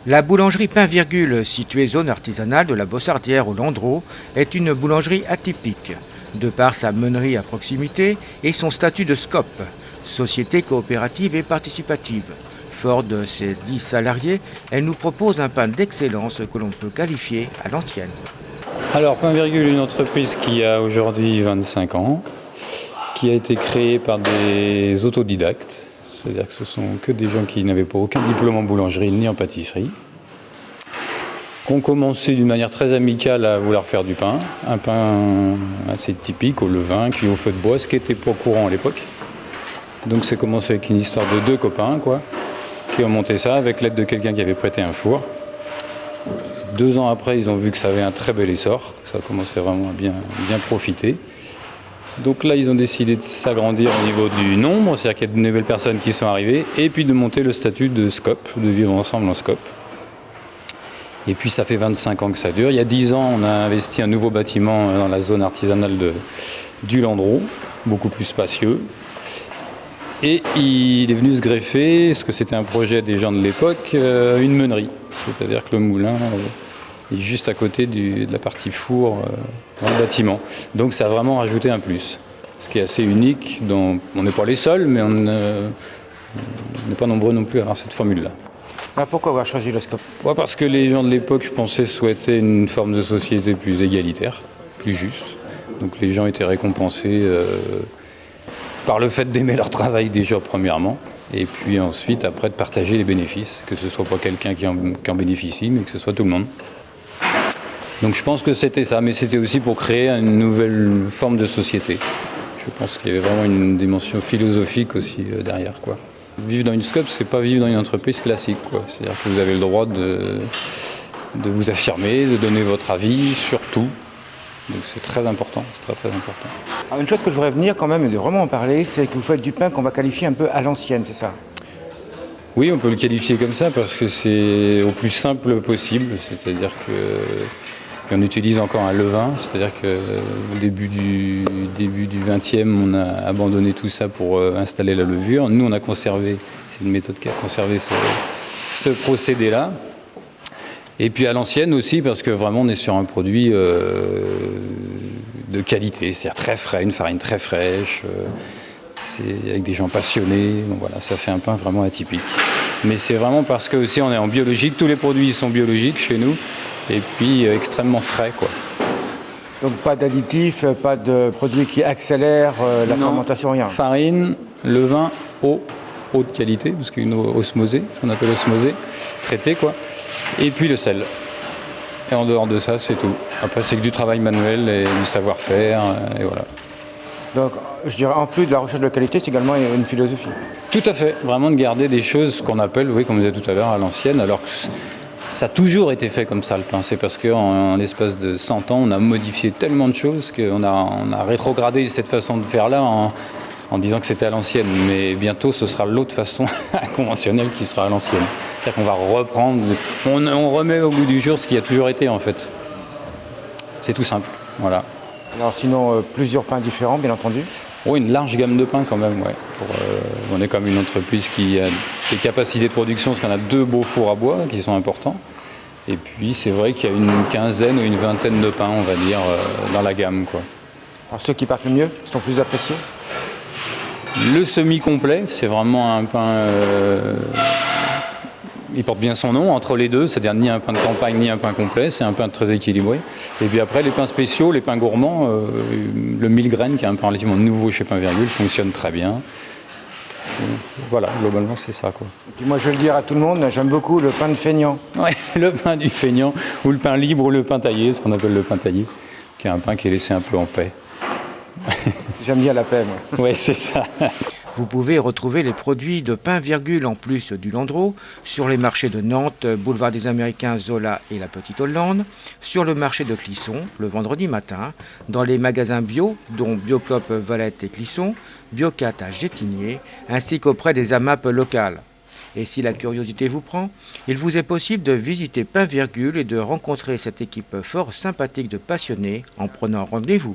La boulangerie Pain Virgule, située zone artisanale de la Bossardière au Landreau, est une boulangerie atypique, de par sa meunerie à proximité et son statut de SCOP, Société coopérative et participative. Fort de ses 10 salariés, elle nous propose un pain d'excellence que l'on peut qualifier à l'ancienne. Alors, Pain Virgule, une entreprise qui a aujourd'hui 25 ans, qui a été créée par des autodidactes, c'est-à-dire que ce sont que des gens qui n'avaient pas aucun diplôme en boulangerie ni en pâtisserie, qui ont commencé d'une manière très amicale à vouloir faire du pain, un pain assez typique au levain, cuit au feu de bois, ce qui n'était pas courant à l'époque. Donc c'est commencé avec une histoire de 2 copains, qui ont monté ça avec l'aide de quelqu'un qui avait prêté un four. 2 ans après, ils ont vu que ça avait un très bel essor, que ça commençait vraiment à bien profiter. Donc là, ils ont décidé de s'agrandir au niveau du nombre, c'est-à-dire qu'il y a de nouvelles personnes qui sont arrivées, et puis de monter le statut de SCOP, de vivre ensemble en SCOP. Et puis ça fait 25 ans que ça dure. Il y a 10 ans, on a investi un nouveau bâtiment dans la zone artisanale du Landreau, beaucoup plus spacieux. Et il est venu se greffer, parce que c'était un projet des gens de l'époque, une meunerie. C'est-à-dire que le moulin est juste à côté de la partie four dans le bâtiment. Donc ça a vraiment rajouté un plus. Ce qui est assez unique, on n'est pas les seuls, mais on n'est pas nombreux non plus à avoir cette formule-là. Alors pourquoi avoir choisi le SCOP? Parce que les gens de l'époque, je pensais, souhaitaient une forme de société plus égalitaire, plus juste. Donc les gens étaient récompensés par le fait d'aimer leur travail déjà premièrement, et puis ensuite après de partager les bénéfices, que ce soit pas quelqu'un qui en bénéficie, mais que ce soit tout le monde. Donc je pense que c'était ça, mais c'était aussi pour créer une nouvelle forme de société. Je pense qu'il y avait vraiment une dimension philosophique aussi derrière, Vivre dans une SCOP, c'est pas vivre dans une entreprise classique, C'est-à-dire que vous avez le droit de vous affirmer, de donner votre avis sur tout. Donc c'est très important, c'est très très important. Alors une chose que je voudrais venir quand même et de vraiment en parler, c'est que vous faites du pain qu'on va qualifier un peu à l'ancienne, c'est ça? Oui, on peut le qualifier comme ça parce que c'est au plus simple possible, c'est-à-dire qu'on utilise encore un levain, c'est-à-dire qu'au début du 20e, on a abandonné tout ça pour installer la levure. Nous, on a conservé, c'est une méthode qui a conservé ce procédé-là. Et puis à l'ancienne aussi, parce que vraiment on est sur un produit de qualité, c'est-à-dire très frais, une farine très fraîche, c'est avec des gens passionnés, donc voilà, ça fait un pain vraiment atypique. Mais c'est vraiment parce que aussi on est en biologique, tous les produits sont biologiques chez nous, et puis extrêmement frais, Donc pas d'additifs, pas de produits qui accélèrent la fermentation, rien? Farine, levain, eau de qualité, parce qu'une eau osmosée, ce qu'on appelle osmosée, traitée, Et puis le sel. Et en dehors de ça, c'est tout. Après, c'est que du travail manuel et du savoir-faire, et voilà. Donc, je dirais, en plus de la recherche de qualité, c'est également une philosophie. Tout à fait. Vraiment de garder des choses qu'on appelle, oui, comme je disais tout à l'heure, à l'ancienne, alors que ça a toujours été fait comme ça, le pain. C'est parce qu'en l'espace de 100 ans, on a modifié tellement de choses qu'on a rétrogradé cette façon de faire là en disant que c'était à l'ancienne. Mais bientôt, ce sera l'autre façon conventionnelle qui sera à l'ancienne. C'est-à-dire qu'on va reprendre, on remet au goût du jour ce qui a toujours été en fait. C'est tout simple, voilà. Alors sinon, plusieurs pains différents, bien entendu? Oui, une large gamme de pains quand même, ouais. On est comme une entreprise qui a des capacités de production, parce qu'on a 2 beaux fours à bois qui sont importants. Et puis c'est vrai qu'il y a une quinzaine ou une vingtaine de pains, on va dire, dans la gamme, Alors ceux qui partent le mieux sont plus appréciés? Le semi-complet, c'est vraiment un pain... il porte bien son nom, entre les deux, c'est-à-dire ni un pain de campagne ni un pain complet, c'est un pain très équilibré. Et puis après, les pains spéciaux, les pains gourmands, le 1000 graines, qui est un pain relativement nouveau chez Pain Virgule, fonctionne très bien. Voilà, globalement, c'est ça, Et puis moi, je vais le dire à tout le monde, j'aime beaucoup le pain de feignant. Oui, le pain du feignant, ou le pain libre, ou le pain taillé, ce qu'on appelle le pain taillé, qui est un pain qui est laissé un peu en paix. J'aime bien la paix, moi. Oui, c'est ça. Vous pouvez retrouver les produits de Pain Virgule en plus du Landreau sur les marchés de Nantes, boulevard des Américains, Zola et la Petite Hollande, sur le marché de Clisson le vendredi matin, dans les magasins bio, dont Biocop Valette et Clisson, Biocat à Gétigné, ainsi qu'auprès des AMAP locales. Et si la curiosité vous prend, il vous est possible de visiter Pain Virgule et de rencontrer cette équipe fort sympathique de passionnés en prenant rendez-vous.